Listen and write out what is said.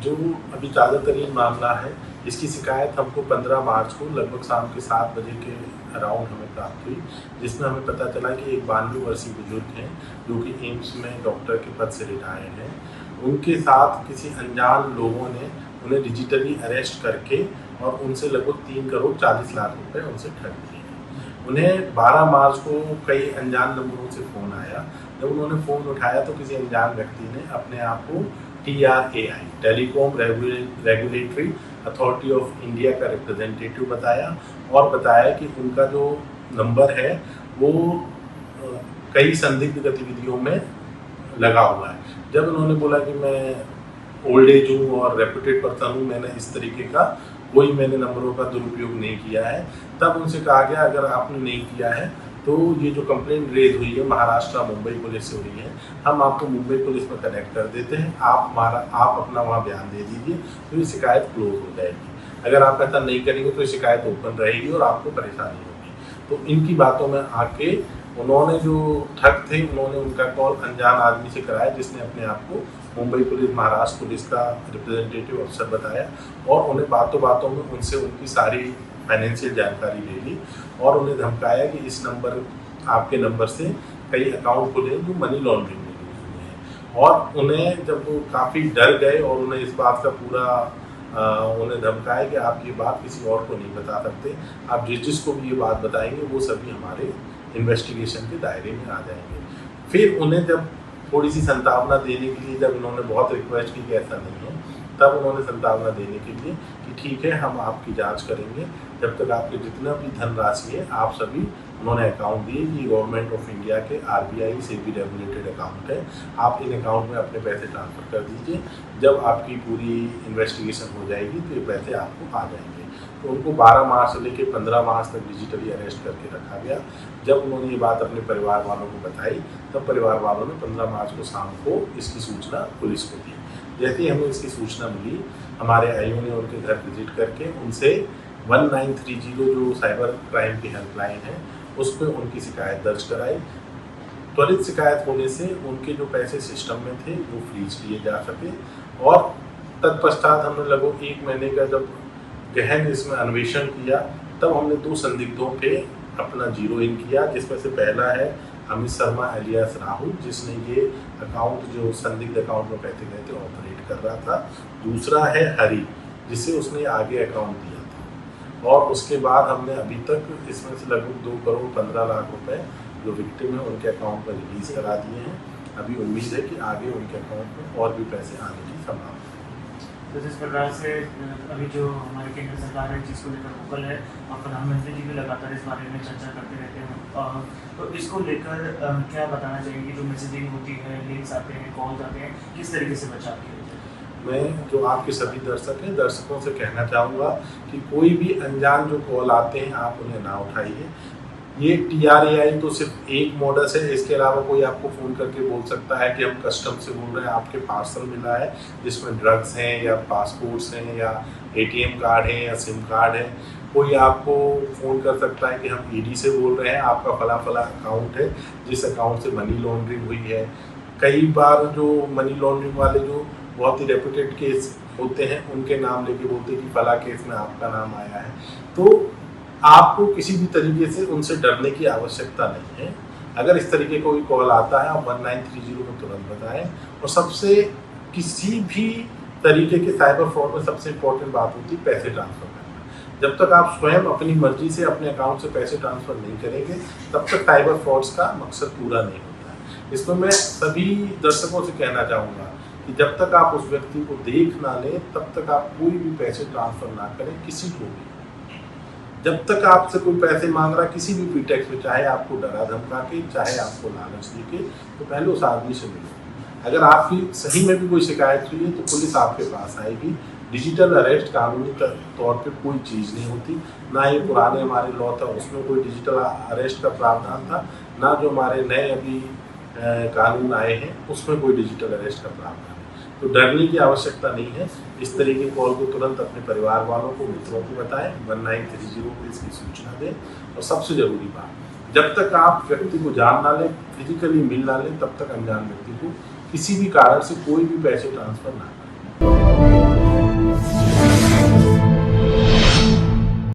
जो अभी ताज़ा तरीन मामला है, इसकी शिकायत हमको 15 मार्च को लगभग शाम के 7 बजे के अराउंड हमें प्राप्त हुई, जिसमें हमें पता चला कि एक 92 वर्षीय बुजुर्ग हैं, जो कि एम्स में डॉक्टर के पद से रिटायर्ड हैं। उनके साथ किसी अनजान लोगों ने उन्हें डिजिटली अरेस्ट करके और उनसे लगभग 3 करोड़ 40 लाख रुपए उनसे ठग लिए हैं। उन्हें 12 मार्च को कई अनजान नंबरों से फ़ोन आया। जब उन्होंने फ़ोन उठाया तो किसी अनजान व्यक्ति ने अपने आप को TRAI telecom regulatory authority of India का रिप्रेजेंटेटिव बताया और बताया कि उनका जो नंबर है वो कई संदिग्ध गतिविधियों में लगा हुआ है। जब उन्होंने बोला कि मैं ओल्ड एज हूँ और रेपुटेड पर्सन हूँ, मैंने इस तरीके का कोई मैंने नंबरों का दुरुपयोग नहीं किया है, तब उनसे कहा गया अगर आपने नहीं किया है तो ये जो कंप्लेंट रेज हुई है महाराष्ट्र मुंबई पुलिस से हुई है, हम आपको मुंबई पुलिस में कनेक्ट कर देते हैं, आप अपना वहाँ बयान दे दीजिए तो ये शिकायत क्लोज हो जाएगी। अगर आप ऐसा नहीं करेंगे तो ये शिकायत ओपन रहेगी और आपको परेशानी होगी। तो इनकी बातों में आके उन्होंने जो ठग थे उन्होंने उनका कॉल अनजान आदमी से कराया, जिसने अपने आप को मुंबई पुलिस महाराष्ट्र पुलिस का रिप्रेजेंटेटिव अफसर बताया और उन्हें बातों बातों में उनसे उनकी सारी फाइनेंशियल जानकारी ले ली और उन्हें धमकाया कि इस नंबर आपके नंबर से कई अकाउंट खुले जो मनी लॉन्ड्रिंग में यूज हुए हैं। और उन्हें जब वो काफ़ी डर गए और उन्हें इस बात का पूरा उन्हें धमकाया कि आप ये बात किसी और को नहीं बता सकते, आप जिसको भी ये बात बताएंगे वो सभी हमारे इन्वेस्टिगेशन के दायरे में आ जाएंगे। फिर उन्हें जब थोड़ी सी संतावना देने के लिए जब उन्होंने बहुत रिक्वेस्ट की कि ऐसा नहीं है, तब उन्होंने संतावना देने के लिए कि ठीक है हम आपकी जांच करेंगे, जब तक आपके जितना भी धनराशि है आप सभी, उन्होंने अकाउंट दिए कि गवर्नमेंट ऑफ इंडिया के RBI से भी रेगुलेटेड अकाउंट है, आप इन अकाउंट में अपने पैसे ट्रांसफ़र कर दीजिए, जब आपकी पूरी इन्वेस्टिगेशन हो जाएगी तो ये पैसे आपको आ जाएंगे। तो उनको 12 मार्च से लेकर 15 मार्च तक डिजिटली अरेस्ट करके रखा गया। जब उन्होंने ये बात अपने परिवार वालों को बताई तब परिवार वालों ने 15 मार्च को शाम को इसकी सूचना पुलिस को दी। जैसे ही हमें इसकी सूचना मिली, हमारे आईओ ने उनके घर विजिट करके उनसे 1930 जो साइबर क्राइम की हेल्पलाइन है उस पर उनकी शिकायत दर्ज कराई। त्वरित शिकायत होने से उनके जो पैसे सिस्टम में थे वो फ्रीज किए जा सके और तत्पश्चात हमने लगभग 1 महीने का जब गहन इसमें अन्वेषण किया तब हमने 2 संदिग्धों पे अपना जीरो इन किया, जिसमें से पहला है अमित शर्मा एलियास राहुल, जिसने ये अकाउंट जो संदिग्ध अकाउंट में पैसे गए थे ऑपरेट कर रहा था। दूसरा है हरी, जिसे उसने आगे अकाउंट दिया था। और उसके बाद हमने अभी तक इसमें से लगभग 2 करोड़ 15 लाख रुपए जो विक्टिम है उनके अकाउंट में रिलीज करा दिए हैं। अभी उम्मीद है कि आगे उनके अकाउंट में और भी पैसे आने की संभावना है। तो जिस प्रकार से अभी जो हमारी केंद्र सरकार है जिसको लेकर वोकल है और प्रधानमंत्री जी भी लगातार इस बारे में चर्चा करते रहते हैं, तो इसको लेकर क्या बताना चाहिए? जो मैसेजिंग होती है, लिंक्स आते हैं, कॉल्स आते हैं, किस तरीके से बचाव किया जाए? मैं जो आपके सभी दर्शक हैं, दर्शकों से कहना चाहूँगा कि कोई भी अनजान जो कॉल आते हैं आप उन्हें ना उठाइए। ये TRAI तो सिर्फ एक मॉडस है, इसके अलावा कोई आपको फ़ोन करके बोल सकता है कि हम कस्टम से बोल रहे हैं, आपके पार्सल मिला है जिसमें ड्रग्स हैं या पासपोर्ट्स हैं या ATM कार्ड है या सिम कार्ड है। कोई आपको फ़ोन कर सकता है कि हम ED से बोल रहे हैं, आपका फला फला अकाउंट है जिस अकाउंट से मनी लॉन्ड्रिंग हुई है। कई बार जो मनी लॉन्ड्रिंग वाले जो बहुत ही रेपुटेड केस होते हैं उनके नाम लेके बोलते हैं कि फला केस में आपका नाम आया है। तो आपको किसी भी तरीके से उनसे डरने की आवश्यकता नहीं है। अगर इस तरीके का कोई कॉल आता है आप 1930 में तुरंत बताएं। और सबसे किसी भी तरीके के साइबर फ्रॉड में सबसे इम्पोर्टेंट बात होती है पैसे ट्रांसफ़र करना। जब तक आप स्वयं अपनी मर्जी से अपने अकाउंट से पैसे ट्रांसफ़र नहीं करेंगे तब तक साइबर फ्रॉड्स का मकसद पूरा नहीं होता है। इसको मैं सभी दर्शकों से कहना चाहूँगा कि जब तक आप उस व्यक्ति को देख ना लें तब तक आप कोई भी पैसे ट्रांसफ़र ना करें किसी को भी। जब तक आपसे कोई पैसे मांग रहा किसी भी प्रीटेक्स्ट में, चाहे आपको डरा धमका के, चाहे आपको लालच दे के, तो पहले उस आदमी से मिलो। अगर आपकी सही में भी कोई शिकायत हुई है तो पुलिस आपके पास आएगी। डिजिटल अरेस्ट कानूनी तौर पे कोई चीज़ नहीं होती, ना ये पुराने हमारे लॉ था उसमें कोई डिजिटल अरेस्ट का प्रावधान था, ना जो हमारे नए अभी कानून आए हैं उसमें कोई डिजिटल अरेस्ट का प्रावधान है। तो डरने की आवश्यकता नहीं है। इस तरह के कॉल को तुरंत अपने परिवार वालों को, मित्रों को बताएं, 1930 को इसकी सूचना दें। और सबसे ज़रूरी बात, जब तक आप व्यक्ति को जान ना लें, फिजिकली मिल ना लें, तब तक अनजान व्यक्ति को किसी भी कारण से कोई भी पैसे ट्रांसफ़र ना करें।